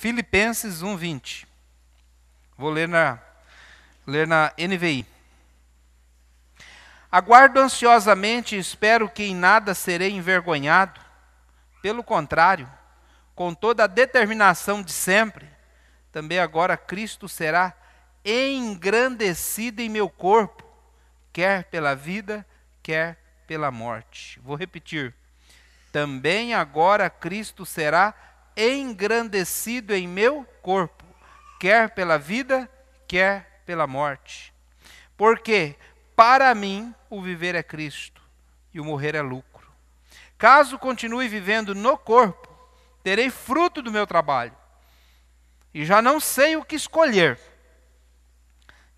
Filipenses 1:20. Vou ler na NVI. Aguardo ansiosamente e espero que em nada serei envergonhado. Pelo contrário, com toda a determinação de sempre, também agora Cristo será engrandecido em meu corpo, quer pela vida, quer pela morte. Vou repetir. Também agora Cristo será engrandecido em meu corpo, quer pela vida, quer pela morte. Porque para mim o viver é Cristo e o morrer é lucro. Caso continue vivendo no corpo, terei fruto do meu trabalho. E já não sei o que escolher.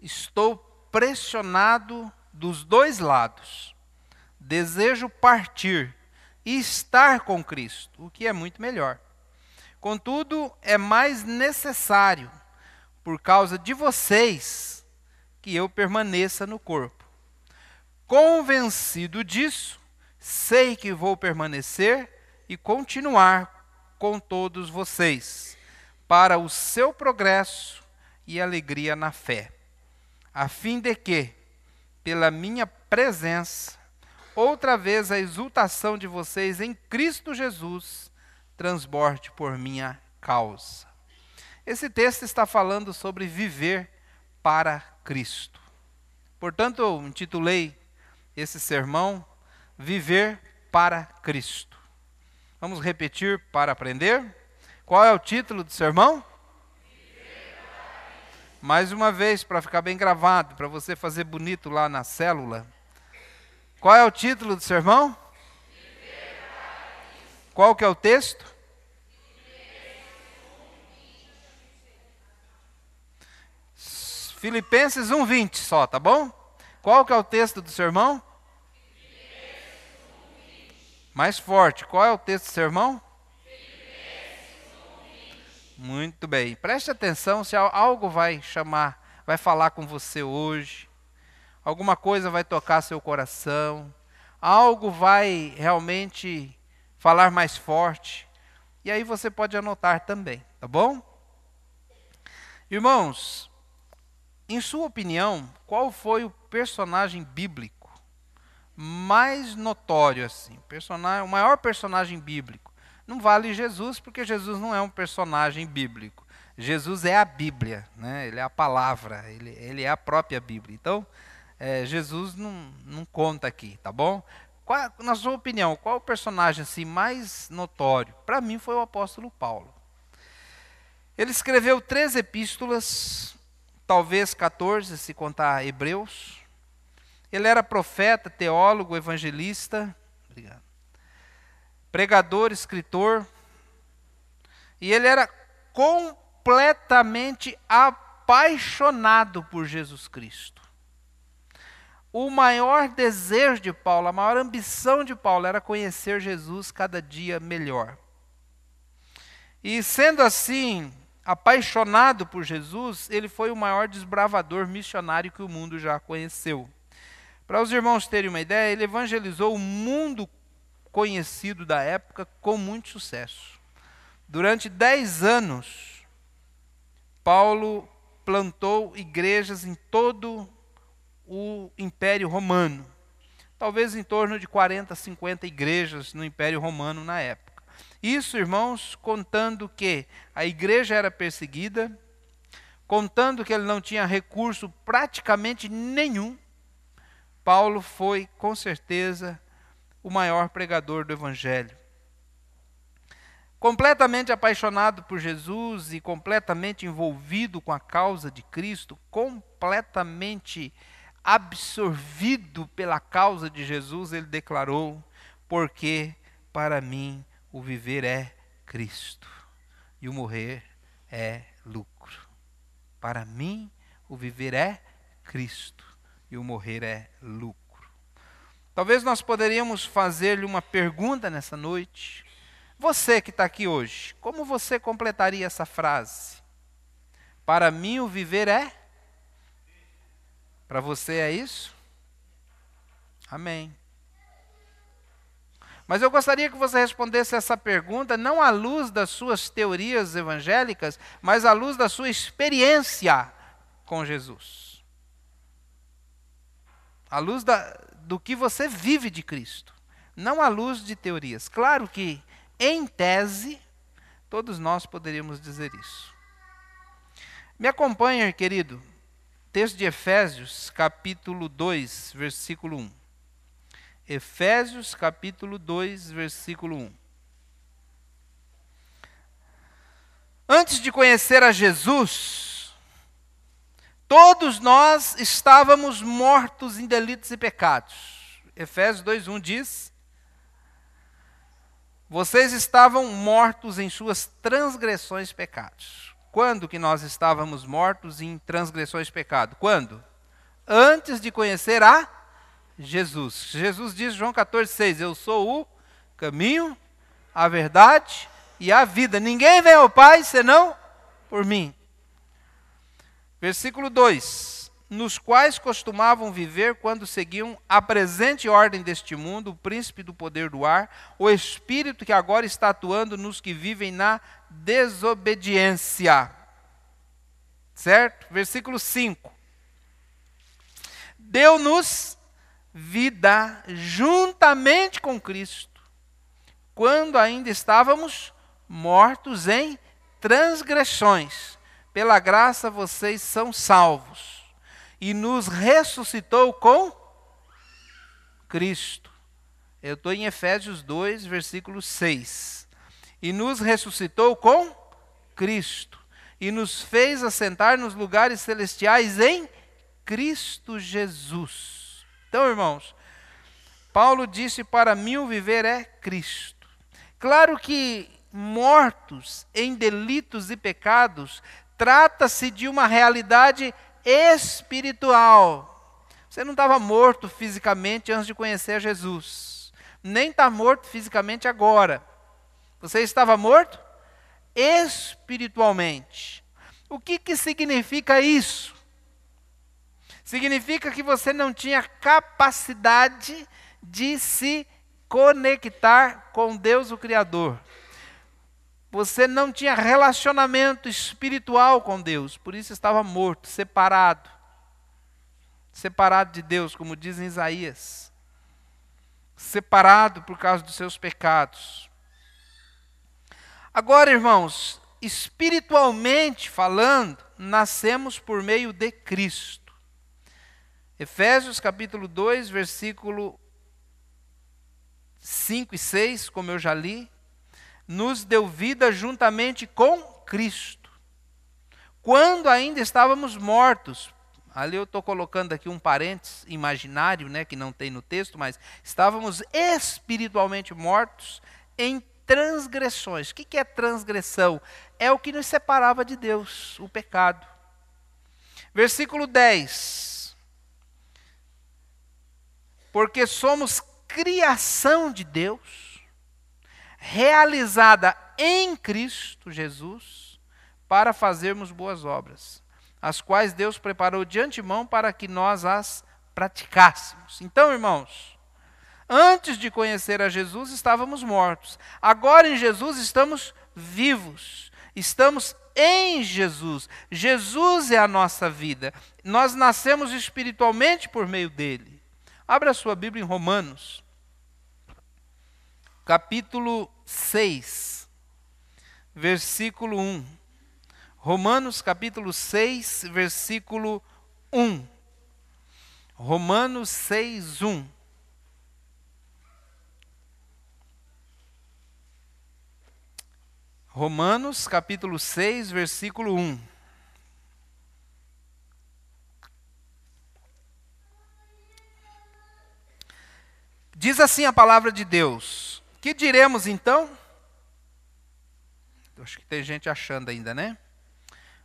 Estou pressionado dos dois lados. Desejo partir e estar com Cristo, o que é muito melhor. Contudo, é mais necessário, por causa de vocês, que eu permaneça no corpo. Convencido disso, sei que vou permanecer e continuar com todos vocês, para o seu progresso e alegria na fé, a fim de que, pela minha presença, outra vez a exultação de vocês em Cristo Jesus transborde por minha causa. Esse texto está falando sobre viver para Cristo. Portanto, eu intitulei esse sermão Viver para Cristo. Vamos repetir para aprender? Qual é o título do sermão? Mais uma vez, para ficar bem gravado, para você fazer bonito lá na célula. Qual é o título do sermão? Qual que é o texto? Filipenses 1:20 só, tá bom? Qual que é o texto do sermão? Mais forte, qual é o texto do sermão? Muito bem, preste atenção se algo vai falar com você hoje, alguma coisa vai tocar seu coração, algo vai realmente falar mais forte, e aí você pode anotar também, tá bom? Irmãos, em sua opinião, qual foi o personagem bíblico mais notório assim? O maior personagem bíblico. Não vale Jesus, porque Jesus não é um personagem bíblico. Jesus é a Bíblia, né? Ele é a palavra, ele é a própria Bíblia. Então, Jesus não conta aqui, tá bom? Na sua opinião, qual o personagem assim, mais notório? Para mim foi o apóstolo Paulo. Ele escreveu 3 epístolas, talvez 14, se contar Hebreus. Ele era profeta, teólogo, evangelista, pregador, escritor, e ele era completamente apaixonado por Jesus Cristo. O maior desejo de Paulo, a maior ambição de Paulo era conhecer Jesus cada dia melhor. E sendo assim, apaixonado por Jesus, ele foi o maior desbravador missionário que o mundo já conheceu. Para os irmãos terem uma ideia, ele evangelizou o mundo conhecido da época com muito sucesso. Durante 10 anos, Paulo plantou igrejas em todo o Império Romano. Talvez em torno de 40, 50 igrejas no Império Romano na época. Isso, irmãos, contando que a igreja era perseguida, contando que ele não tinha recurso praticamente nenhum, Paulo foi, com certeza, o maior pregador do Evangelho. Completamente apaixonado por Jesus e completamente envolvido com a causa de Cristo, completamente absorvido pela causa de Jesus, ele declarou: porque para mim o viver é Cristo e o morrer é lucro. Para mim o viver é Cristo e o morrer é lucro. Talvez nós poderíamos fazer-lhe uma pergunta nessa noite. Você que está aqui hoje, como você completaria essa frase? Para mim o viver é? Para você é isso? Amém. Mas eu gostaria que você respondesse essa pergunta não à luz das suas teorias evangélicas, mas à luz da sua experiência com Jesus. À luz do que você vive de Cristo, não à luz de teorias. Claro que, em tese, todos nós poderíamos dizer isso. Me acompanha, querido, texto de Efésios, capítulo 2, versículo 1. Efésios, capítulo 2, versículo 1. Antes de conhecer a Jesus, todos nós estávamos mortos em delitos e pecados. Efésios 2:1 diz: vocês estavam mortos em suas transgressões e pecados. Quando que nós estávamos mortos em transgressões e pecado? Quando? Antes de conhecer a Jesus. Jesus diz, João 14:6, eu sou o caminho, a verdade e a vida. Ninguém vem ao Pai senão por mim. Versículo 2. Nos quais costumavam viver quando seguiam a presente ordem deste mundo, o príncipe do poder do ar, o espírito que agora está atuando nos que vivem na desobediência. Certo? Versículo 5. Deu-nos vida juntamente com Cristo, quando ainda estávamos mortos em transgressões. Pela graça vocês são salvos. E nos ressuscitou com Cristo. Eu estou em Efésios 2, versículo 6. E nos ressuscitou com Cristo. E nos fez assentar nos lugares celestiais em Cristo Jesus. Então, irmãos, Paulo disse, para mim o viver é Cristo. Claro que mortos em delitos e pecados, trata-se de uma realidade espiritual. Você não estava morto fisicamente antes de conhecer Jesus. Nem está morto fisicamente agora. Você estava morto espiritualmente. O que significa isso? Significa que você não tinha capacidade de se conectar com Deus, o Criador. Você não tinha relacionamento espiritual com Deus, por isso estava morto, separado. Separado de Deus, como diz em Isaías. Separado por causa dos seus pecados. Agora, irmãos, espiritualmente falando, nascemos por meio de Cristo. Efésios capítulo 2, versículo 5 e 6, como eu já li, nos deu vida juntamente com Cristo. Quando ainda estávamos mortos, ali eu estou colocando aqui um parênteses imaginário, né, que não tem no texto, mas estávamos espiritualmente mortos em transgressões. O que é transgressão? É o que nos separava de Deus, o pecado. Versículo 10. Porque somos criação de Deus, realizada em Cristo Jesus, para fazermos boas obras, as quais Deus preparou de antemão para que nós as praticássemos. Então, irmãos, antes de conhecer a Jesus estávamos mortos. Agora em Jesus estamos vivos. Estamos em Jesus. Jesus é a nossa vida. Nós nascemos espiritualmente por meio dele. Abra a sua Bíblia em Romanos, capítulo 6, versículo 1. Romanos, capítulo 6, versículo 1. Romanos 6, 1. Romanos, capítulo 6, versículo 1. Diz assim a palavra de Deus. Que diremos então? Acho que tem gente achando ainda, né?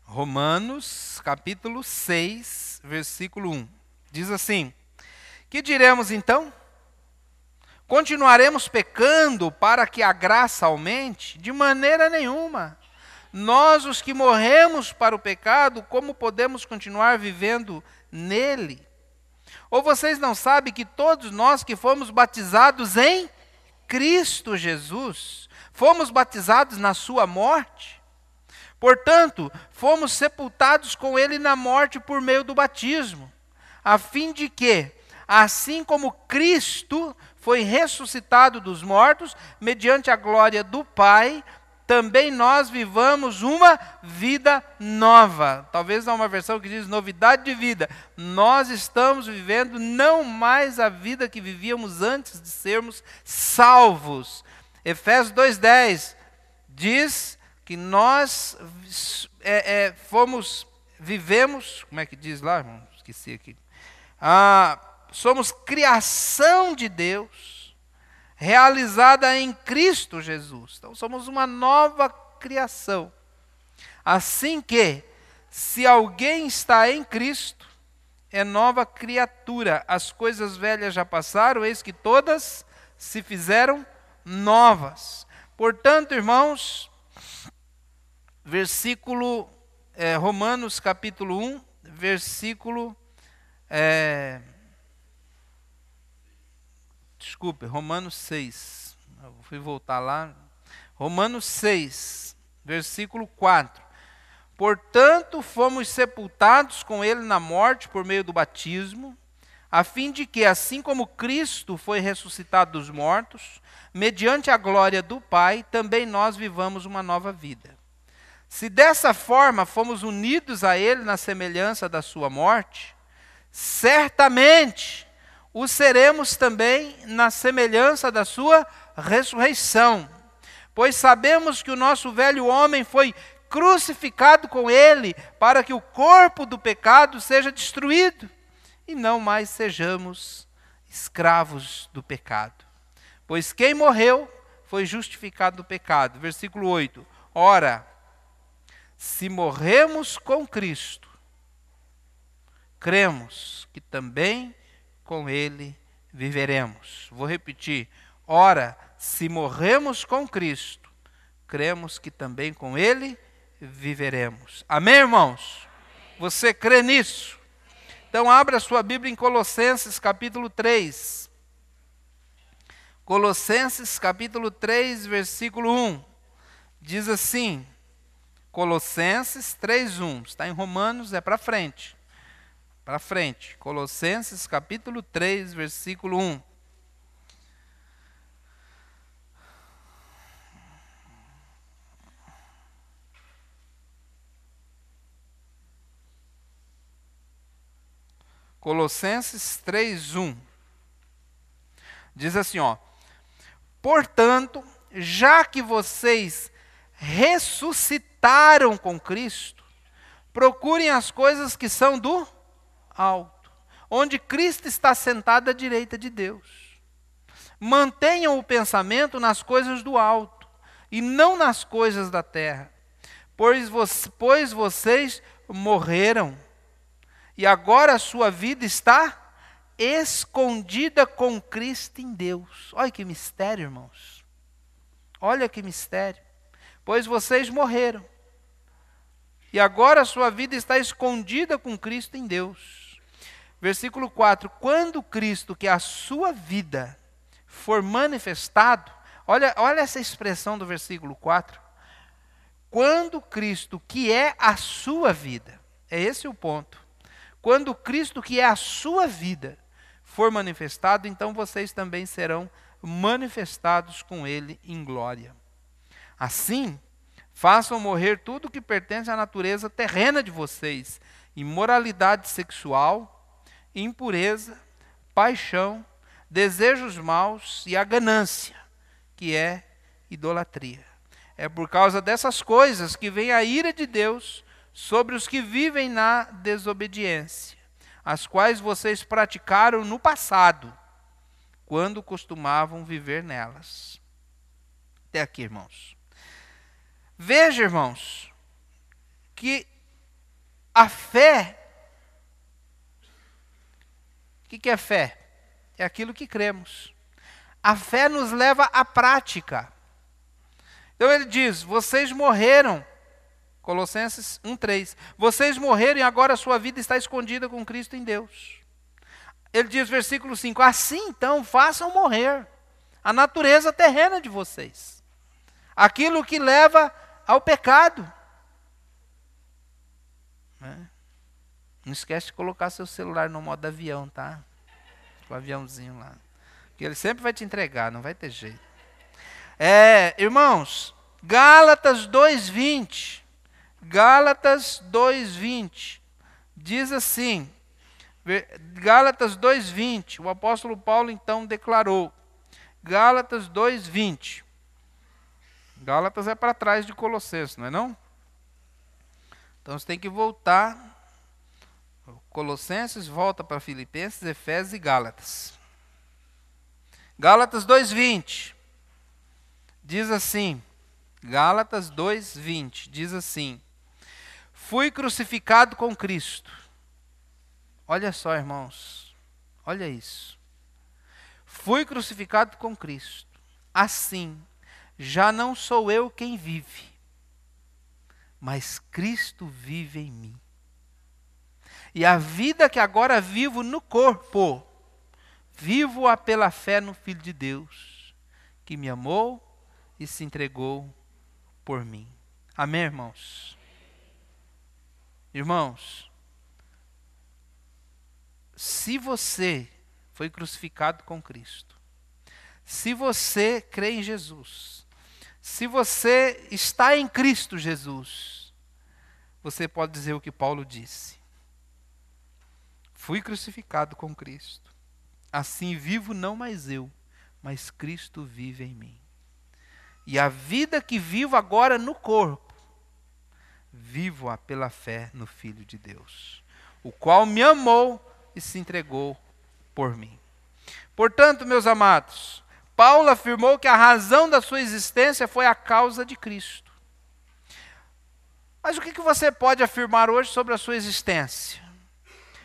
Romanos, capítulo 6, versículo 1. Diz assim: que diremos então? Continuaremos pecando para que a graça aumente? De maneira nenhuma. Nós, os que morremos para o pecado, como podemos continuar vivendo nele? Ou vocês não sabem que todos nós que fomos batizados em Cristo Jesus, fomos batizados na sua morte. Portanto, fomos sepultados com ele na morte por meio do batismo, a fim de que, assim como Cristo foi ressuscitado dos mortos, mediante a glória do Pai, também nós vivamos uma vida nova. Talvez há uma versão que diz novidade de vida. Nós estamos vivendo não mais a vida que vivíamos antes de sermos salvos. Efésios 2:10 diz que nós vivemos, como é que diz lá, irmão? Esqueci aqui. Somos criação de Deus, realizada em Cristo Jesus. Então somos uma nova criação. Assim que, se alguém está em Cristo, é nova criatura. As coisas velhas já passaram, eis que todas se fizeram novas. Portanto, irmãos, Romanos capítulo 1, versículo... Romanos 6. Eu fui voltar lá. Romanos 6, versículo 4. Portanto, fomos sepultados com ele na morte por meio do batismo, a fim de que, assim como Cristo foi ressuscitado dos mortos, mediante a glória do Pai, também nós vivamos uma nova vida. Se dessa forma fomos unidos a ele na semelhança da sua morte, certamente o seremos também na semelhança da sua ressurreição. Pois sabemos que o nosso velho homem foi crucificado com ele, para que o corpo do pecado seja destruído, e não mais sejamos escravos do pecado. Pois quem morreu foi justificado do pecado. Versículo 8. Ora, se morremos com Cristo, cremos que também com ele viveremos. Vou repetir. Ora, se morremos com Cristo, cremos que também com ele viveremos. Amém, irmãos? Amém. Você crê nisso? Então abra sua Bíblia em Colossenses capítulo 3. Colossenses capítulo 3, versículo 1. Diz assim, Colossenses 3:1. Está em Romanos, é para frente. Para frente. Colossenses capítulo 3, versículo 1. Colossenses 3:1. Diz assim, portanto, já que vocês ressuscitaram com Cristo, procurem as coisas que são do alto, onde Cristo está sentado à direita de Deus. Mantenham o pensamento nas coisas do alto, e não nas coisas da terra, pois vocês morreram, e agora a sua vida está escondida com Cristo em Deus. Olha que mistério, irmãos. Olha que mistério. Pois vocês morreram, e agora a sua vida está escondida com Cristo em Deus. Versículo 4. Quando Cristo, que é a sua vida, for manifestado, olha essa expressão do versículo 4. Quando Cristo, que é a sua vida, é esse o ponto. Quando Cristo, que é a sua vida, for manifestado, então vocês também serão manifestados com ele em glória. Assim, façam morrer tudo que pertence à natureza terrena de vocês: imoralidade sexual, impureza, paixão, desejos maus e a ganância, que é idolatria. É por causa dessas coisas que vem a ira de Deus sobre os que vivem na desobediência, as quais vocês praticaram no passado, quando costumavam viver nelas. Até aqui, irmãos. Veja, irmãos, que a fé... O que é fé? É aquilo que cremos. A fé nos leva à prática. Então ele diz, vocês morreram, Colossenses 1:3. Vocês morreram e agora a sua vida está escondida com Cristo em Deus. Ele diz, versículo 5, assim então façam morrer a natureza terrena de vocês. Aquilo que leva ao pecado. Não esquece de colocar seu celular no modo avião, tá? O aviãozinho lá. Porque ele sempre vai te entregar, não vai ter jeito. Irmãos, Gálatas 2:20. Gálatas 2:20. Diz assim, Gálatas 2:20, o apóstolo Paulo então declarou, Gálatas 2:20. Gálatas é para trás de Colossenses, não é não? Então você tem que voltar, Colossenses, volta para Filipenses, Efésios e Gálatas. Gálatas 2:20, diz assim, Gálatas 2:20, diz assim, fui crucificado com Cristo. Olha só, irmãos, olha isso. Fui crucificado com Cristo. Assim, já não sou eu quem vive, mas Cristo vive em mim. E a vida que agora vivo no corpo, vivo-a pela fé no Filho de Deus, que me amou e se entregou por mim. Amém, irmãos? Irmãos, se você foi crucificado com Cristo, se você crê em Jesus, se você está em Cristo Jesus, você pode dizer o que Paulo disse. Fui crucificado com Cristo. Assim vivo não mais eu, mas Cristo vive em mim. E a vida que vivo agora no corpo, vivo-a pela fé no Filho de Deus, o qual me amou e se entregou por mim. Portanto, meus amados, Paulo afirmou que a razão da sua existência foi a causa de Cristo. Mas o que você pode afirmar hoje sobre a sua existência?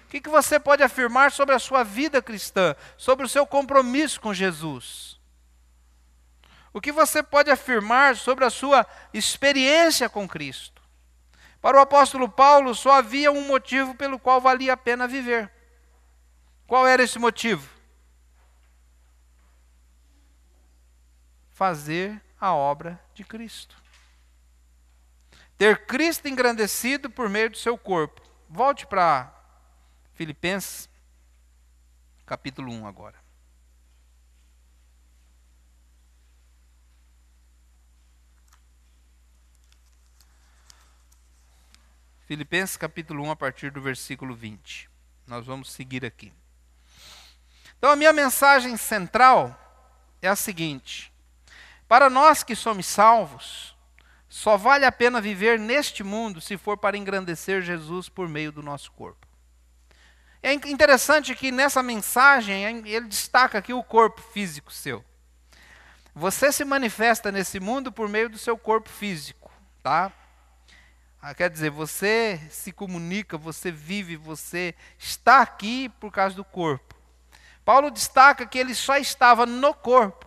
O que você pode afirmar sobre a sua vida cristã, sobre o seu compromisso com Jesus? O que você pode afirmar sobre a sua experiência com Cristo? Para o apóstolo Paulo, só havia um motivo pelo qual valia a pena viver. Qual era esse motivo? Fazer a obra de Cristo. Ter Cristo engrandecido por meio do seu corpo. Volte para Filipenses, capítulo 1 agora. Filipenses capítulo 1, a partir do versículo 20. Nós vamos seguir aqui. Então a minha mensagem central é a seguinte: para nós que somos salvos, só vale a pena viver neste mundo se for para engrandecer Jesus por meio do nosso corpo. É interessante que nessa mensagem ele destaca aqui o corpo físico seu. Você se manifesta nesse mundo por meio do seu corpo físico, tá? Quer dizer, você se comunica, você vive, você está aqui por causa do corpo. Paulo destaca que ele só estava no corpo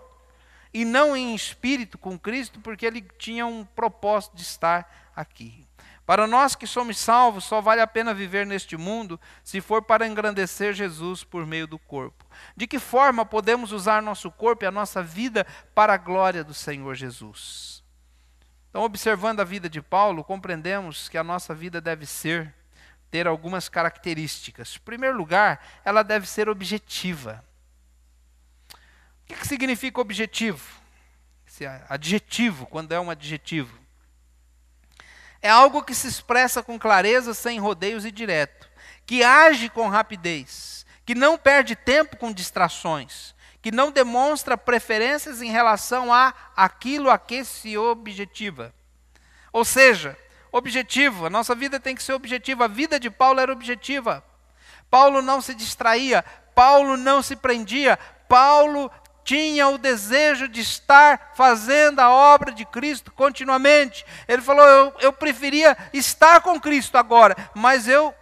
e não em espírito com Cristo, porque ele tinha um propósito de estar aqui. Para nós que somos salvos, só vale a pena viver neste mundo se for para engrandecer Jesus por meio do corpo. De que forma podemos usar nosso corpo e a nossa vida para a glória do Senhor Jesus? Então, observando a vida de Paulo, compreendemos que a nossa vida deve ter algumas características. Em primeiro lugar, ela deve ser objetiva. O que significa objetivo? Esse adjetivo, quando é um adjetivo. É algo que se expressa com clareza, sem rodeios e direto, que age com rapidez, que não perde tempo com distrações, que não demonstra preferências em relação a aquilo a que se objetiva. Ou seja, objetivo, a nossa vida tem que ser objetiva. A vida de Paulo era objetiva. Paulo não se distraía, Paulo não se prendia, Paulo tinha o desejo de estar fazendo a obra de Cristo continuamente. Ele falou, eu preferia estar com Cristo agora, mas eu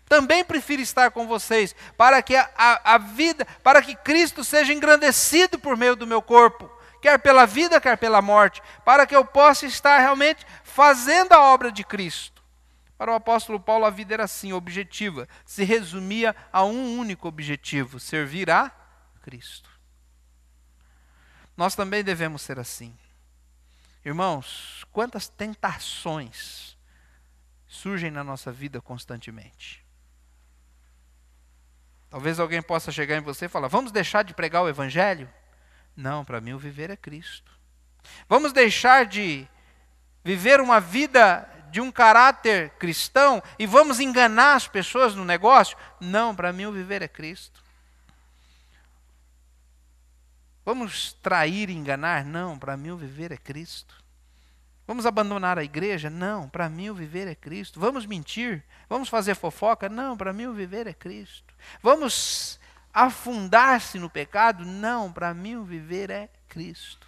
também prefiro estar com vocês, para que a vida, para que Cristo seja engrandecido por meio do meu corpo, quer pela vida, quer pela morte, para que eu possa estar realmente fazendo a obra de Cristo. Para o apóstolo Paulo, a vida era assim, objetiva, se resumia a um único objetivo: servir a Cristo. Nós também devemos ser assim. Irmãos, quantas tentações surgem na nossa vida constantemente. Talvez alguém possa chegar em você e falar, vamos deixar de pregar o Evangelho? Não, para mim o viver é Cristo. Vamos deixar de viver uma vida de um caráter cristão e vamos enganar as pessoas no negócio? Não, para mim o viver é Cristo. Vamos trair e enganar? Não, para mim o viver é Cristo. Vamos abandonar a igreja? Não, para mim o viver é Cristo. Vamos mentir? Vamos fazer fofoca? Não, para mim o viver é Cristo. Vamos afundar-se no pecado? Não, para mim o viver é Cristo.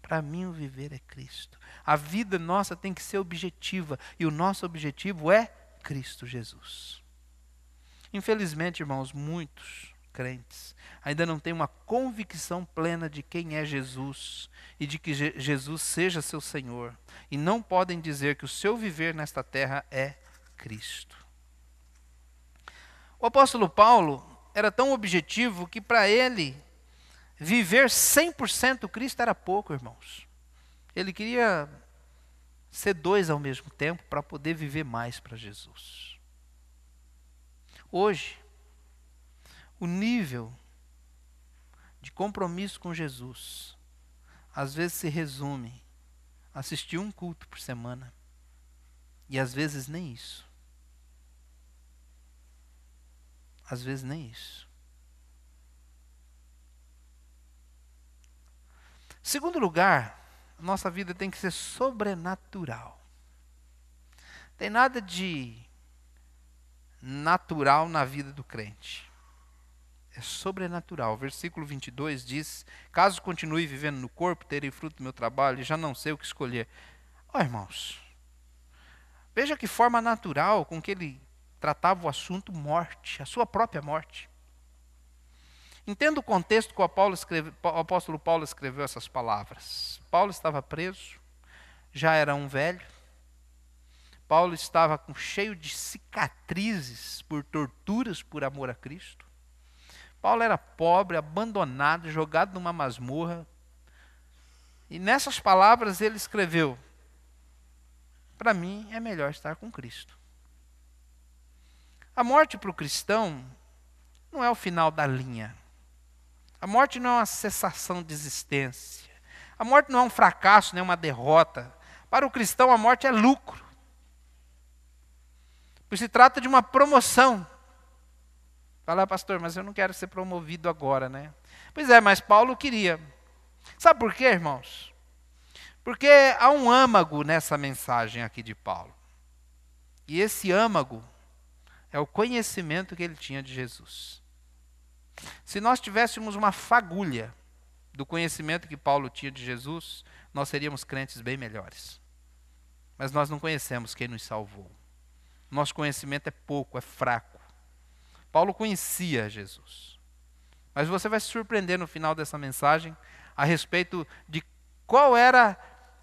Para mim o viver é Cristo. A vida nossa tem que ser objetiva e o nosso objetivo é Cristo Jesus. Infelizmente, irmãos, muitos crentes ainda não têm uma convicção plena de quem é Jesus e de que Jesus seja seu Senhor, e não podem dizer que o seu viver nesta terra é Cristo. O apóstolo Paulo era tão objetivo que para ele viver 100% Cristo era pouco, irmãos. Ele queria ser dois ao mesmo tempo para poder viver mais para Jesus. Hoje, o nível de compromisso com Jesus às vezes se resume a assistir um culto por semana. E às vezes nem isso. Às vezes nem isso. Segundo lugar, a nossa vida tem que ser sobrenatural. Tem nada de natural na vida do crente. É sobrenatural. Versículo 22 diz, caso continue vivendo no corpo, terei fruto do meu trabalho e já não sei o que escolher. Ó, irmãos, veja que forma natural com que ele tratava o assunto morte, a sua própria morte. Entenda o contexto que o apóstolo Paulo escreveu essas palavras. Paulo estava preso, já era um velho. Paulo estava cheio de cicatrizes por torturas por amor a Cristo. Paulo era pobre, abandonado, jogado numa masmorra. E nessas palavras ele escreveu, para mim é melhor estar com Cristo. A morte para o cristão não é o final da linha. A morte não é uma cessação de existência. A morte não é um fracasso, nem uma derrota. Para o cristão a morte é lucro. Pois se trata de uma promoção. Fala, pastor, mas eu não quero ser promovido agora, né? Pois é, mas Paulo queria. Sabe por quê, irmãos? Porque há um âmago nessa mensagem aqui de Paulo. E esse âmago é o conhecimento que ele tinha de Jesus. Se nós tivéssemos uma fagulha do conhecimento que Paulo tinha de Jesus, nós seríamos crentes bem melhores. Mas nós não conhecemos quem nos salvou. Nosso conhecimento é pouco, é fraco. Paulo conhecia Jesus. Mas você vai se surpreender no final dessa mensagem a respeito de qual era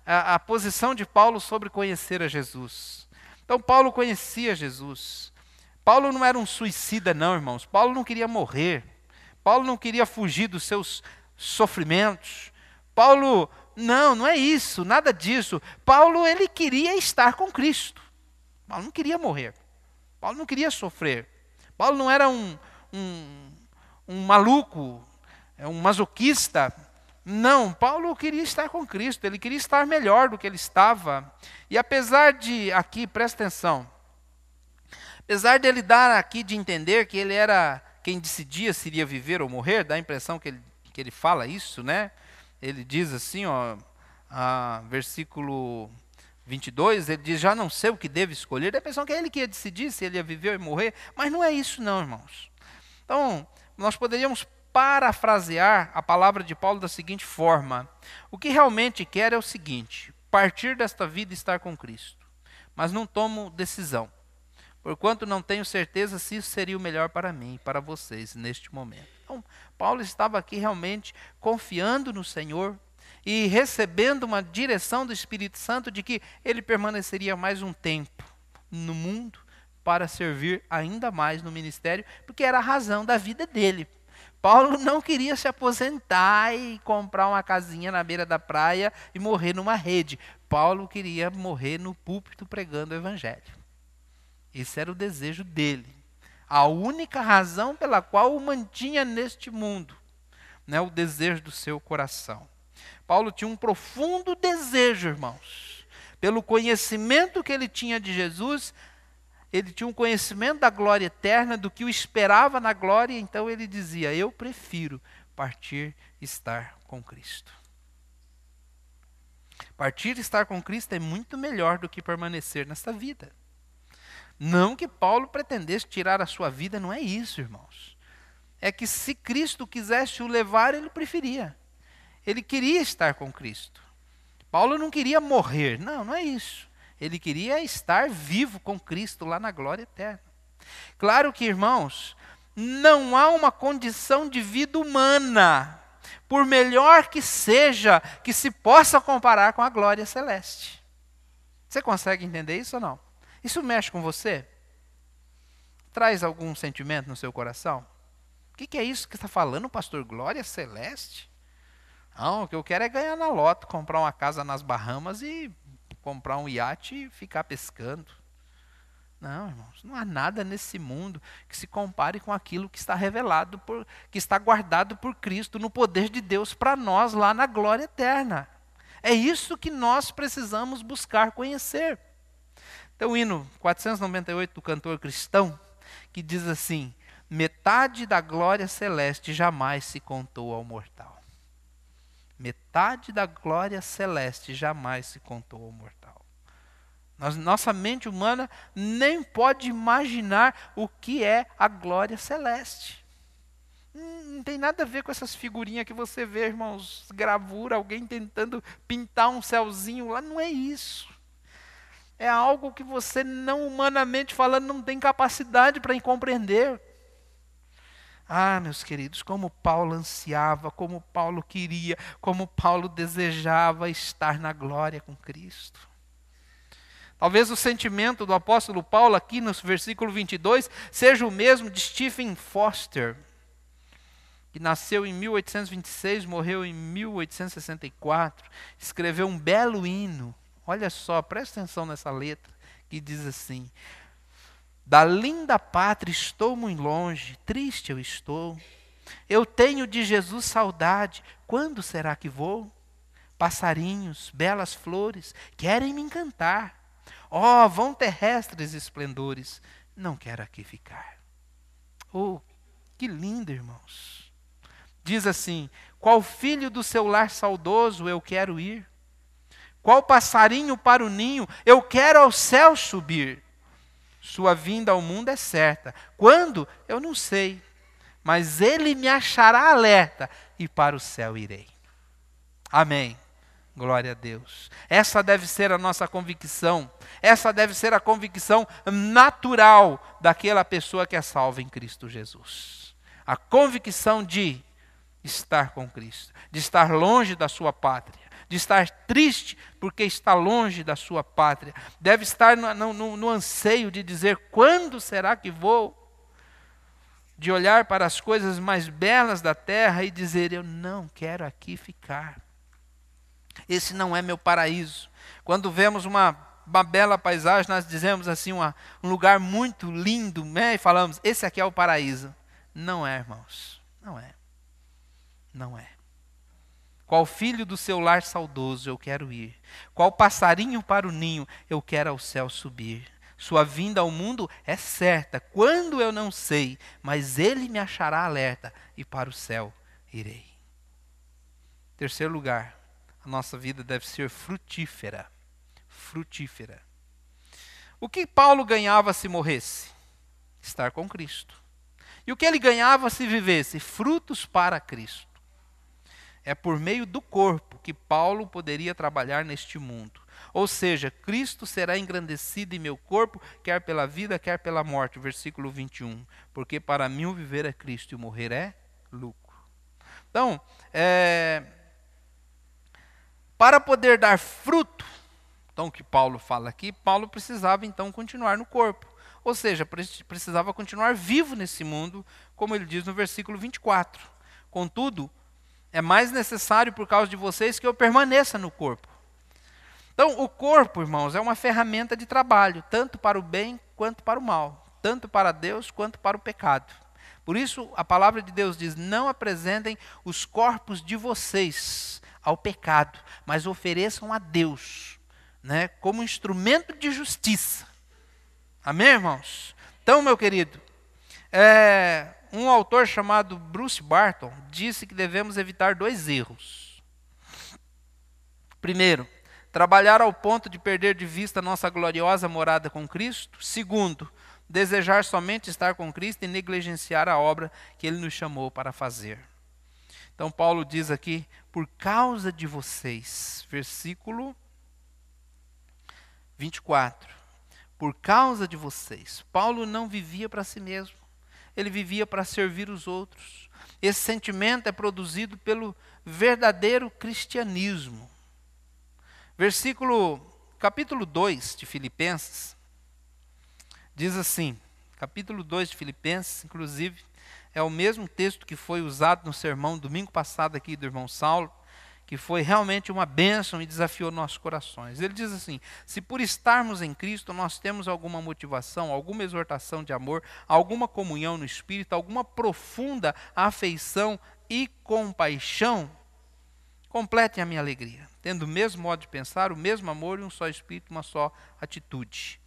a posição de Paulo sobre conhecer a Jesus. Então, Paulo conhecia Jesus. Paulo não era um suicida, não, irmãos. Paulo não queria morrer. Paulo não queria fugir dos seus sofrimentos. Paulo, não é isso, nada disso. Paulo, ele queria estar com Cristo. Paulo não queria morrer. Paulo não queria sofrer. Paulo não era um maluco, um masoquista. Não, Paulo queria estar com Cristo, ele queria estar melhor do que ele estava. E apesar de, aqui, presta atenção, apesar de ele dar aqui de entender que ele era quem decidia se iria viver ou morrer, dá a impressão que ele fala isso, né? Ele diz assim, versículo 22, ele diz, já não sei o que devo escolher. Dá a impressão que é ele que ia decidir se ele ia viver ou morrer, mas não é isso não, irmãos. Então, nós poderíamos parafrasear a palavra de Paulo da seguinte forma: o que realmente quer é o seguinte, partir desta vida e estar com Cristo, mas não tomo decisão, porquanto não tenho certeza se isso seria o melhor para mim e para vocês neste momento. Então, Paulo estava aqui realmente confiando no Senhor e recebendo uma direção do Espírito Santo de que ele permaneceria mais um tempo no mundo para servir ainda mais no ministério, porque era a razão da vida dele. Paulo não queria se aposentar e comprar uma casinha na beira da praia e morrer numa rede. Paulo queria morrer no púlpito pregando o evangelho. Esse era o desejo dele. A única razão pela qual o mantinha neste mundo, né, o desejo do seu coração. Paulo tinha um profundo desejo, irmãos, pelo conhecimento que ele tinha de Jesus. Ele tinha um conhecimento da glória eterna, do que o esperava na glória, então ele dizia: eu prefiro partir e estar com Cristo. Partir e estar com Cristo é muito melhor do que permanecer nesta vida. Não que Paulo pretendesse tirar a sua vida, não é isso, irmãos. É que se Cristo quisesse o levar, ele preferia. Ele queria estar com Cristo. Paulo não queria morrer, não é isso. Ele queria estar vivo com Cristo lá na glória eterna. Claro que, irmãos, não há uma condição de vida humana, por melhor que seja, que se possa comparar com a glória celeste. Você consegue entender isso ou não? Isso mexe com você? Traz algum sentimento no seu coração? O que é isso que está falando, pastor? Glória celeste? Não, o que eu quero é ganhar na loto, comprar uma casa nas Bahamas e comprar um iate e ficar pescando. Não, irmãos, não há nada nesse mundo que se compare com aquilo que está revelado, que está guardado por Cristo no poder de Deus para nós lá na glória eterna. É isso que nós precisamos buscar conhecer. Então o hino 498 do cantor cristão, que diz assim: metade da glória celeste jamais se contou ao mortal. Metade da glória celeste jamais se contou ao mortal. Nossa mente humana nem pode imaginar o que é a glória celeste. Não tem nada a ver com essas figurinhas que você vê, irmãos, gravura, alguém tentando pintar um céuzinho lá, não é isso. É algo que você, não humanamente falando, não tem capacidade para compreender. Ah, meus queridos, como Paulo ansiava, como Paulo queria, como Paulo desejava estar na glória com Cristo. Talvez o sentimento do apóstolo Paulo aqui no versículo 22 seja o mesmo de Stephen Foster, que nasceu em 1826, morreu em 1864, escreveu um belo hino. Olha só, presta atenção nessa letra, que diz assim: da linda pátria estou muito longe, triste eu estou. Eu tenho de Jesus saudade, quando será que vou? Passarinhos, belas flores, querem me encantar. Ó, vão terrestres esplendores, não quero aqui ficar. Oh, que lindo, irmãos. Diz assim: qual filho do seu lar saudoso eu quero ir? Qual passarinho para o ninho eu quero ao céu subir? Sua vinda ao mundo é certa. Quando? Eu não sei. Mas ele me achará alerta e para o céu irei. Amém. Glória a Deus. Essa deve ser a nossa convicção. Essa deve ser a convicção natural daquela pessoa que é salva em Cristo Jesus. A convicção de estar com Cristo, de estar longe da sua pátria, de estar triste porque está longe da sua pátria. Deve estar no anseio de dizer: quando será que vou? De olhar para as coisas mais belas da terra e dizer: eu não quero aqui ficar. Esse não é meu paraíso. Quando vemos uma bela paisagem, nós dizemos assim, um lugar muito lindo, né? E falamos: esse aqui é o paraíso. Não é, irmãos. Não é. Não é. Qual filho do seu lar saudoso eu quero ir? Qual passarinho para o ninho eu quero ao céu subir? Sua vinda ao mundo é certa, quando eu não sei, mas ele me achará alerta e para o céu irei. Terceiro lugar, a nossa vida deve ser frutífera. Frutífera. O que Paulo ganhava se morresse? Estar com Cristo. E o que ele ganhava se vivesse? Frutos para Cristo. É por meio do corpo que Paulo poderia trabalhar neste mundo. Ou seja, Cristo será engrandecido em meu corpo, quer pela vida, quer pela morte. Versículo 21. Porque para mim o viver é Cristo e o morrer é lucro. Então, para poder dar fruto, então o que Paulo fala aqui, Paulo precisava então continuar no corpo. Ou seja, precisava continuar vivo nesse mundo, como ele diz no versículo 24. Contudo, é mais necessário por causa de vocês que eu permaneça no corpo. Então, o corpo, irmãos, é uma ferramenta de trabalho, tanto para o bem quanto para o mal, tanto para Deus quanto para o pecado. Por isso, a palavra de Deus diz, não apresentem os corpos de vocês ao pecado, mas ofereçam a Deus, né, como instrumento de justiça. Amém, irmãos? Então, meu querido, um autor chamado Bruce Barton disse que devemos evitar 2 erros. Primeiro, trabalhar ao ponto de perder de vista nossa gloriosa morada com Cristo. Segundo, desejar somente estar com Cristo e negligenciar a obra que Ele nos chamou para fazer. Então Paulo diz aqui, por causa de vocês, versículo 24. Por causa de vocês. Paulo não vivia para si mesmo. Ele vivia para servir os outros. Esse sentimento é produzido pelo verdadeiro cristianismo. Capítulo 2 de Filipenses, diz assim, capítulo 2 de Filipenses, inclusive, é o mesmo texto que foi usado no sermão domingo passado aqui do irmão Saulo, que foi realmente uma bênção e desafiou nossos corações. Ele diz assim, se por estarmos em Cristo nós temos alguma motivação, alguma exortação de amor, alguma comunhão no Espírito, alguma profunda afeição e compaixão, completem a minha alegria, tendo o mesmo modo de pensar, o mesmo amor e um só Espírito, uma só atitude.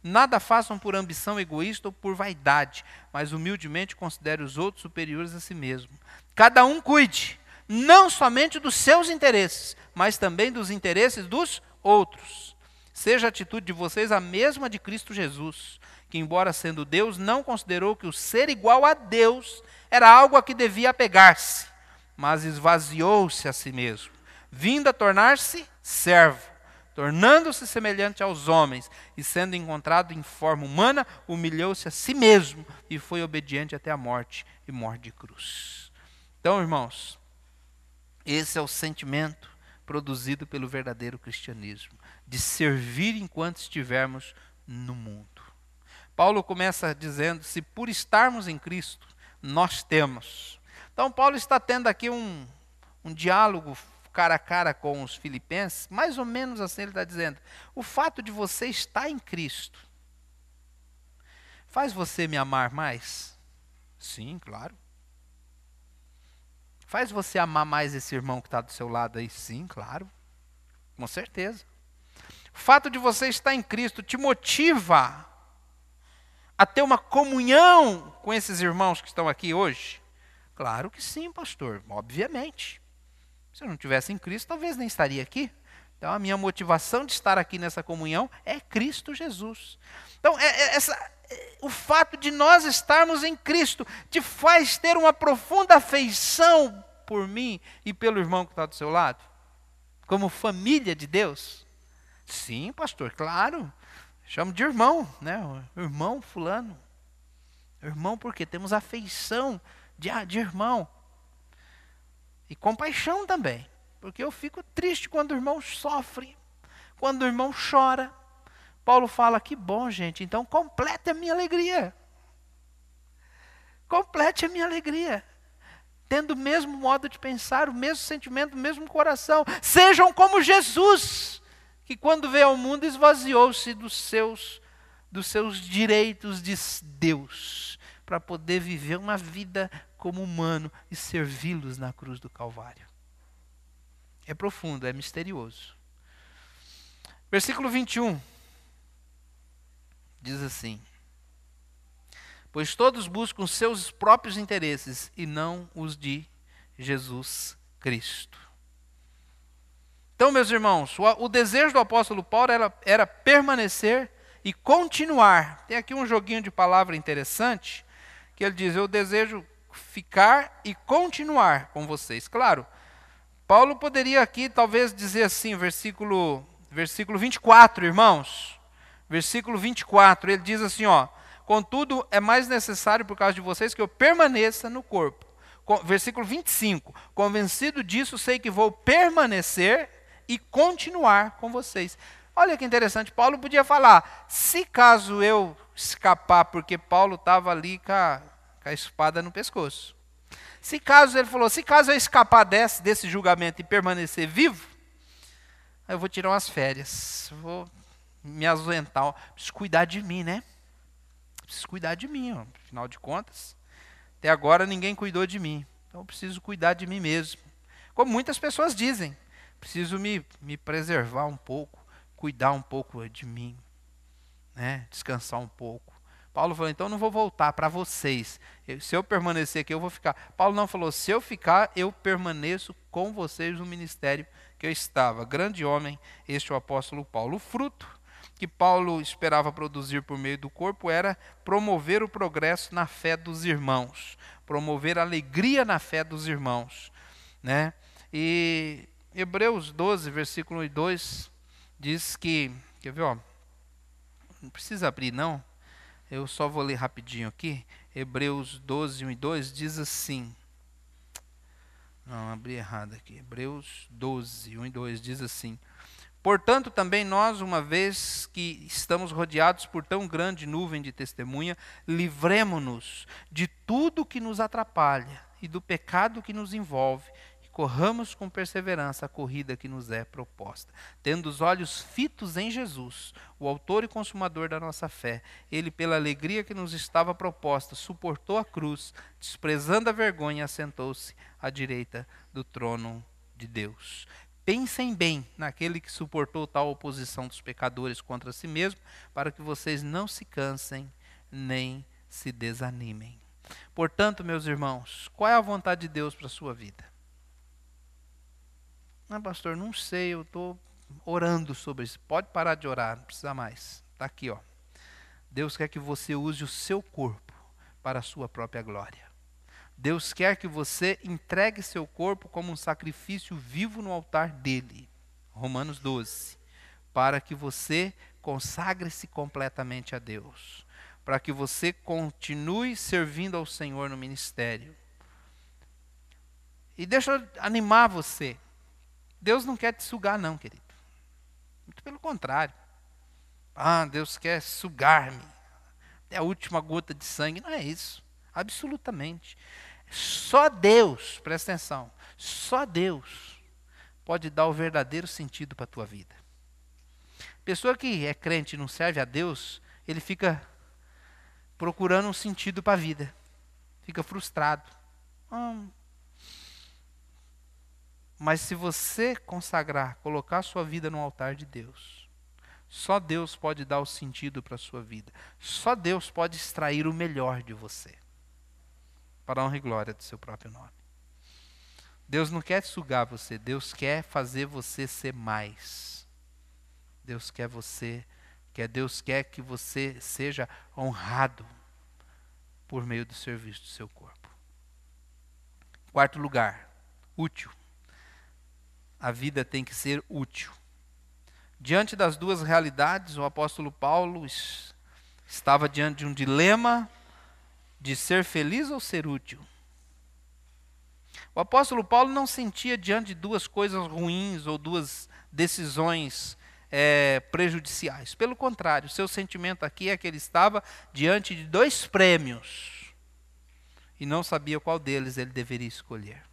Nada façam por ambição egoísta ou por vaidade, mas humildemente considere os outros superiores a si mesmo. Cada um cuide, não somente dos seus interesses, mas também dos interesses dos outros. Seja a atitude de vocês a mesma de Cristo Jesus, que embora sendo Deus, não considerou que o ser igual a Deus era algo a que devia apegar-se, mas esvaziou-se a si mesmo, vindo a tornar-se servo, tornando-se semelhante aos homens, e sendo encontrado em forma humana, humilhou-se a si mesmo, e foi obediente até a morte, e morte de cruz. Então, irmãos, esse é o sentimento produzido pelo verdadeiro cristianismo, de servir enquanto estivermos no mundo. Paulo começa dizendo, se por estarmos em Cristo, nós temos. Então, Paulo está tendo aqui um diálogo cara a cara com os filipenses, mais ou menos assim ele está dizendo, o fato de você estar em Cristo, faz você me amar mais? Sim, claro. Faz você amar mais esse irmão que está do seu lado aí? Sim, claro. Com certeza. O fato de você estar em Cristo te motiva a ter uma comunhão com esses irmãos que estão aqui hoje? Claro que sim, pastor, obviamente. Se eu não estivesse em Cristo, talvez nem estaria aqui. Então, a minha motivação de estar aqui nessa comunhão é Cristo Jesus. Então, o fato de nós estarmos em Cristo te faz ter uma profunda afeição por mim e pelo irmão que está do seu lado? Como família de Deus? Sim, pastor, claro. Chamo de irmão, né? O irmão fulano. Irmão porque temos afeição de irmão. E compaixão também, porque eu fico triste quando o irmão sofre, quando o irmão chora. Paulo fala, que bom, gente, então complete a minha alegria. Complete a minha alegria. Tendo o mesmo modo de pensar, o mesmo sentimento, o mesmo coração. Sejam como Jesus, que quando veio ao mundo esvaziou-se dos seus direitos de Deus, para poder viver uma vida como humano e servi-los na cruz do Calvário. É profundo, é misterioso. Versículo 21 diz assim, pois todos buscam seus próprios interesses e não os de Jesus Cristo. Então, meus irmãos, o desejo do apóstolo Paulo era permanecer e continuar. Tem aqui um joguinho de palavra interessante, que ele diz, eu desejo ficar e continuar com vocês. Claro, Paulo poderia aqui talvez dizer assim, versículo 24, irmãos. Versículo 24, ele diz assim, contudo, é mais necessário por causa de vocês que eu permaneça no corpo. Versículo 25, convencido disso, sei que vou permanecer e continuar com vocês. Olha que interessante, Paulo podia falar, se caso eu escapar, porque Paulo estava ali com a espada no pescoço. Se caso eu escapar desse julgamento e permanecer vivo, eu vou tirar umas férias, vou me ausentar. Preciso cuidar de mim, né? Preciso cuidar de mim, ó. Afinal de contas, até agora ninguém cuidou de mim. Então eu preciso cuidar de mim mesmo. Como muitas pessoas dizem, preciso me preservar um pouco, cuidar um pouco de mim, né? Descansar um pouco. Paulo falou, então não vou voltar para vocês. Se eu permanecer aqui, eu vou ficar. Paulo não falou, se eu ficar, eu permaneço com vocês no ministério que eu estava. Grande homem, este é o apóstolo Paulo. O fruto que Paulo esperava produzir por meio do corpo era promover o progresso na fé dos irmãos, promover a alegria na fé dos irmãos, né? E Hebreus 12, versículo 1 e 2, diz que, quer ver, ó, não precisa abrir não, eu só vou ler rapidinho aqui. Hebreus 12, 1 e 2 diz assim, não, abri errado aqui, Hebreus 12, 1 e 2 diz assim, portanto também nós, uma vez que estamos rodeados por tão grande nuvem de testemunha, livremo-nos de tudo que nos atrapalha e do pecado que nos envolve, corramos com perseverança a corrida que nos é proposta, tendo os olhos fitos em Jesus, o autor e consumador da nossa fé. Ele, pela alegria que nos estava proposta, suportou a cruz, desprezando a vergonha, assentou-se à direita do trono de Deus. Pensem bem naquele que suportou tal oposição dos pecadores contra si mesmo, para que vocês não se cansem nem se desanimem. Portanto, meus irmãos, qual é a vontade de Deus para a sua vida? Não, pastor, não sei, eu estou orando sobre isso. Pode parar de orar, não precisa mais. Está aqui, ó. Deus quer que você use o seu corpo para a sua própria glória. Deus quer que você entregue seu corpo como um sacrifício vivo no altar dele. Romanos 12. Para que você consagre-se completamente a Deus. Para que você continue servindo ao Senhor no ministério. E deixa eu animar você. Deus não quer te sugar não, querido. Muito pelo contrário. Deus quer sugar-me. Até a última gota de sangue. Não é isso. Absolutamente. Só Deus, presta atenção, só Deus pode dar o verdadeiro sentido para a tua vida. Pessoa que é crente e não serve a Deus, ele fica procurando um sentido para a vida. Fica frustrado. Mas se você consagrar, colocar a sua vida no altar de Deus, só Deus pode dar o sentido para a sua vida. Só Deus pode extrair o melhor de você. Para a honra e glória do seu próprio nome. Deus não quer sugar você, Deus quer fazer você ser mais. Deus quer que você seja honrado por meio do serviço do seu corpo. Quarto lugar, útil. A vida tem que ser útil. Diante das duas realidades, o apóstolo Paulo estava diante de um dilema de ser feliz ou ser útil. O apóstolo Paulo não sentia diante de duas coisas ruins ou duas decisões prejudiciais. Pelo contrário, seu sentimento aqui é que ele estava diante de dois prêmios e não sabia qual deles ele deveria escolher.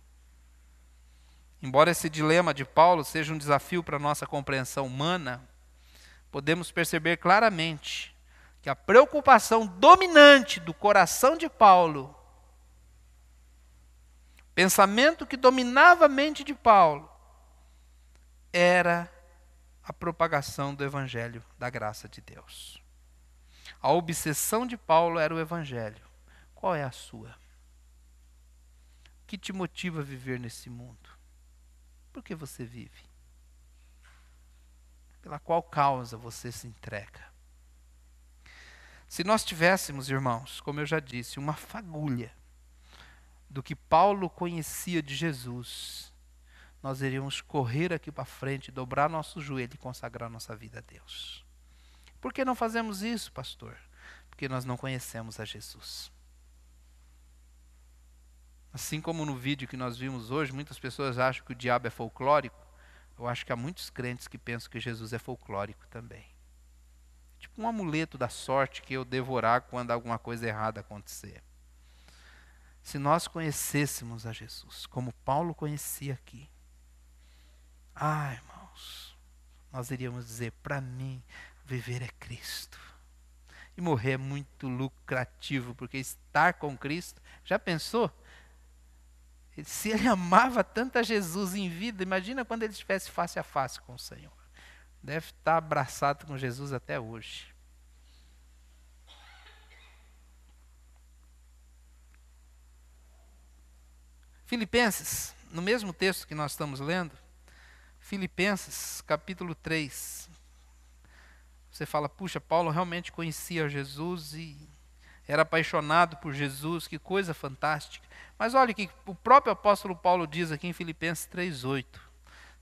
Embora esse dilema de Paulo seja um desafio para a nossa compreensão humana, podemos perceber claramente que a preocupação dominante do coração de Paulo, pensamento que dominava a mente de Paulo, era a propagação do evangelho da graça de Deus. A obsessão de Paulo era o evangelho. Qual é a sua? O que te motiva a viver nesse mundo? Por que você vive? Pela qual causa você se entrega? Se nós tivéssemos, irmãos, como eu já disse, uma fagulha do que Paulo conhecia de Jesus, nós iríamos correr aqui para frente, dobrar nosso joelho e consagrar nossa vida a Deus. Por que não fazemos isso, pastor? Porque nós não conhecemos a Jesus. Assim como no vídeo que nós vimos hoje, muitas pessoas acham que o diabo é folclórico. Eu acho que há muitos crentes que pensam que Jesus é folclórico também. Tipo um amuleto da sorte que eu devorar quando alguma coisa errada acontecer. Se nós conhecêssemos a Jesus, como Paulo conhecia aqui, irmãos, nós iríamos dizer, para mim, viver é Cristo. E morrer é muito lucrativo, porque estar com Cristo, já pensou? Se ele amava tanto a Jesus em vida, imagina quando ele estivesse face a face com o Senhor. Deve estar abraçado com Jesus até hoje. Filipenses, no mesmo texto que nós estamos lendo, Filipenses capítulo 3. Você fala, puxa, Paulo realmente conhecia Jesus e era apaixonado por Jesus, que coisa fantástica. Mas olha o que o próprio apóstolo Paulo diz aqui em Filipenses 3:8.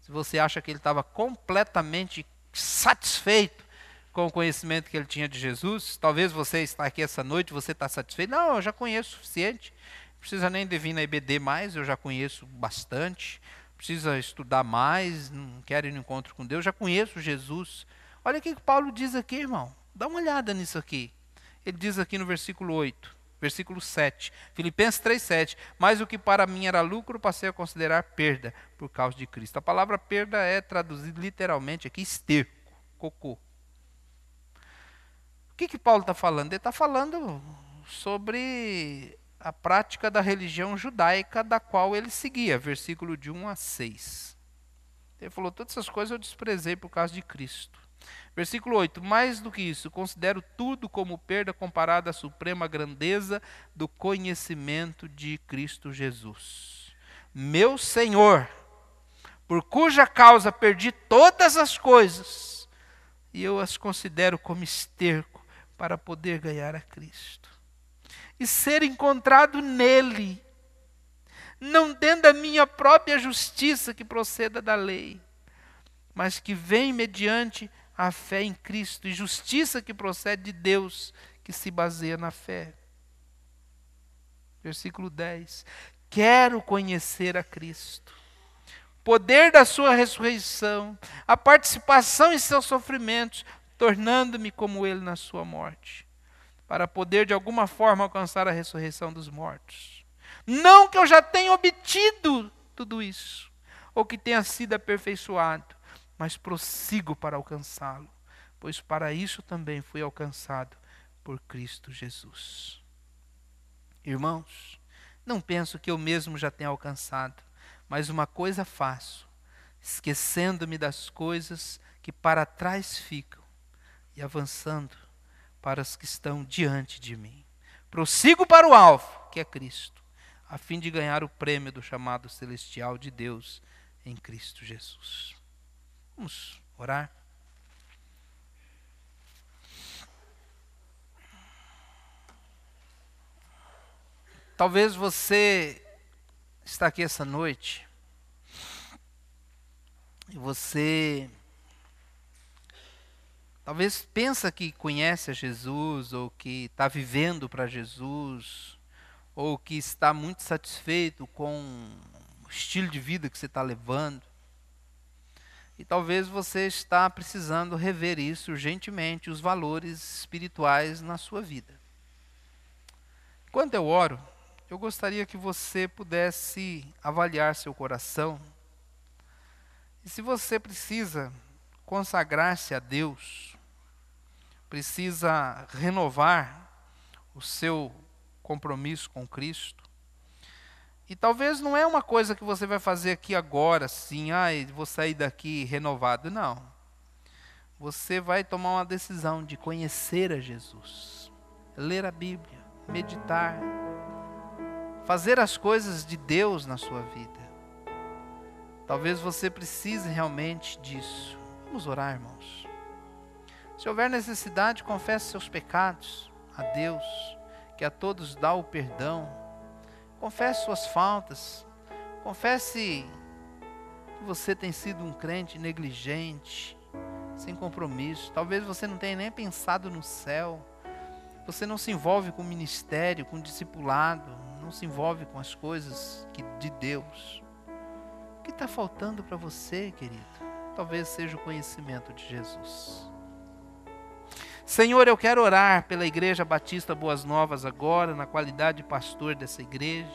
Se você acha que ele estava completamente satisfeito com o conhecimento que ele tinha de Jesus, talvez você está aqui essa noite, você está satisfeito. Não, eu já conheço o suficiente. Não precisa nem de vir na IBD mais, eu já conheço bastante. Precisa estudar mais, não quero ir no encontro com Deus, já conheço Jesus. Olha o que Paulo diz aqui, irmão. Dá uma olhada nisso aqui. Ele diz aqui no versículo 8, versículo 7, Filipenses 3:7, mas o que para mim era lucro, passei a considerar perda por causa de Cristo. A palavra perda é traduzida literalmente aqui, esterco, cocô. O que Paulo está falando? Ele está falando sobre a prática da religião judaica da qual ele seguia, versículo de 1 a 6. Ele falou, todas essas coisas eu desprezei por causa de Cristo. Versículo 8, mais do que isso, considero tudo como perda comparada à suprema grandeza do conhecimento de Cristo Jesus, meu Senhor, por cuja causa perdi todas as coisas, e eu as considero como esterco para poder ganhar a Cristo e ser encontrado nele, não tendo a minha própria justiça que proceda da lei, mas que vem mediante a fé em Cristo, e justiça que procede de Deus, que se baseia na fé. Versículo 10. Quero conhecer a Cristo, poder da sua ressurreição, a participação em seus sofrimentos, tornando-me como ele na sua morte, para poder de alguma forma alcançar a ressurreição dos mortos. Não que eu já tenha obtido tudo isso, ou que tenha sido aperfeiçoado, mas prossigo para alcançá-lo, pois para isso também fui alcançado por Cristo Jesus. Irmãos, não penso que eu mesmo já tenha alcançado, mas uma coisa faço, esquecendo-me das coisas que para trás ficam e avançando para as que estão diante de mim. Prossigo para o alvo, que é Cristo, a fim de ganhar o prêmio do chamado celestial de Deus em Cristo Jesus. Vamos orar. Talvez você está aqui essa noite e você talvez pensa que conhece a Jesus, ou que está vivendo para Jesus, ou que está muito satisfeito com o estilo de vida que você está levando. E talvez você está precisando rever isso urgentemente, os valores espirituais na sua vida. Enquanto eu oro, eu gostaria que você pudesse avaliar seu coração. E se você precisa consagrar-se a Deus, precisa renovar o seu compromisso com Cristo, e talvez não é uma coisa que você vai fazer aqui agora, assim, vou sair daqui renovado. Não. Você vai tomar uma decisão de conhecer a Jesus, ler a Bíblia, meditar, fazer as coisas de Deus na sua vida. Talvez você precise realmente disso. Vamos orar, irmãos. Se houver necessidade, confesse seus pecados a Deus, que a todos dá o perdão. Confesse suas faltas, confesse que você tem sido um crente negligente, sem compromisso. Talvez você não tenha nem pensado no céu, você não se envolve com o ministério, com o discipulado, não se envolve com as coisas de Deus. O que está faltando para você, querido? Talvez seja o conhecimento de Jesus. Senhor, eu quero orar pela Igreja Batista Boas Novas agora, na qualidade de pastor dessa igreja.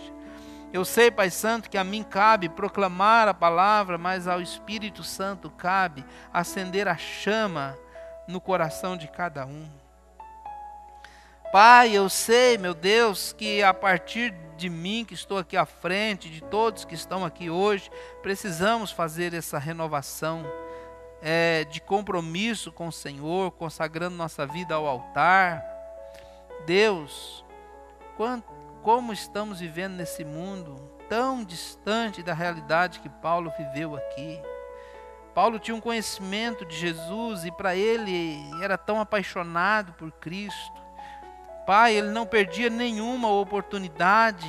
Eu sei, Pai Santo, que a mim cabe proclamar a palavra, mas ao Espírito Santo cabe acender a chama no coração de cada um. Pai, eu sei, meu Deus, que a partir de mim que estou aqui à frente, de todos que estão aqui hoje, precisamos fazer essa renovação de compromisso com o Senhor, consagrando nossa vida ao altar. Deus, como estamos vivendo nesse mundo tão distante da realidade que Paulo viveu aqui. Paulo tinha um conhecimento de Jesus e para ele era tão apaixonado por Cristo. Pai, ele não perdia nenhuma oportunidade,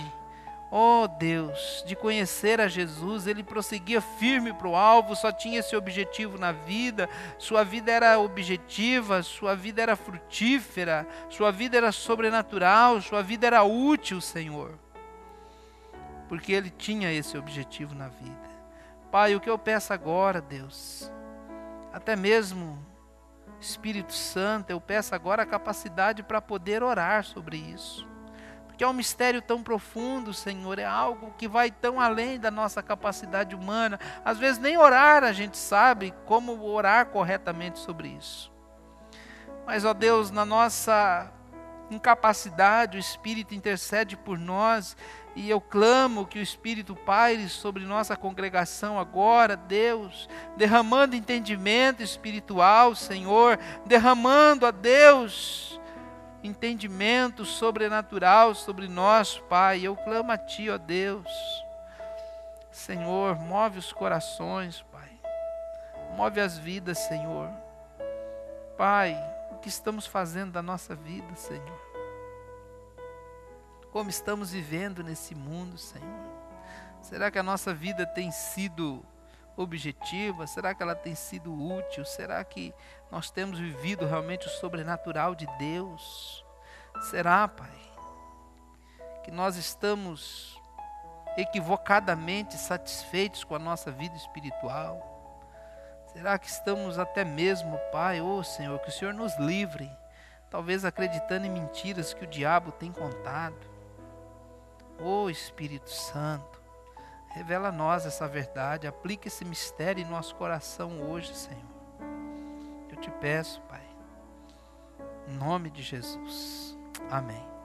oh Deus, de conhecer a Jesus. Ele prosseguia firme para o alvo, só tinha esse objetivo na vida. Sua vida era objetiva, sua vida era frutífera, sua vida era sobrenatural, sua vida era útil, Senhor, porque ele tinha esse objetivo na vida. Pai, o que eu peço agora, Deus, até mesmo Espírito Santo, eu peço agora a capacidade para poder orar sobre isso, porque é um mistério tão profundo, Senhor, é algo que vai tão além da nossa capacidade humana. Às vezes nem orar a gente sabe como orar corretamente sobre isso, mas, ó Deus, na nossa incapacidade, o Espírito intercede por nós, e eu clamo que o Espírito paire sobre nossa congregação agora, Deus, derramando entendimento espiritual, Senhor, derramando, a Deus, entendimento sobrenatural sobre nós, Pai. Eu clamo a Ti, ó Deus. Senhor, move os corações, Pai, move as vidas, Senhor. Pai, o que estamos fazendo da nossa vida, Senhor? Como estamos vivendo nesse mundo, Senhor? Será que a nossa vida tem sido objetiva? Será que ela tem sido útil? Será que nós temos vivido realmente o sobrenatural de Deus? Será, Pai, que nós estamos equivocadamente satisfeitos com a nossa vida espiritual? Será que estamos até mesmo, Pai, Senhor, que o Senhor nos livre, talvez acreditando em mentiras que o diabo tem contado? Espírito Santo, revela a nós essa verdade, aplica esse mistério em nosso coração hoje, Senhor. Eu te peço, Pai, em nome de Jesus. Amém.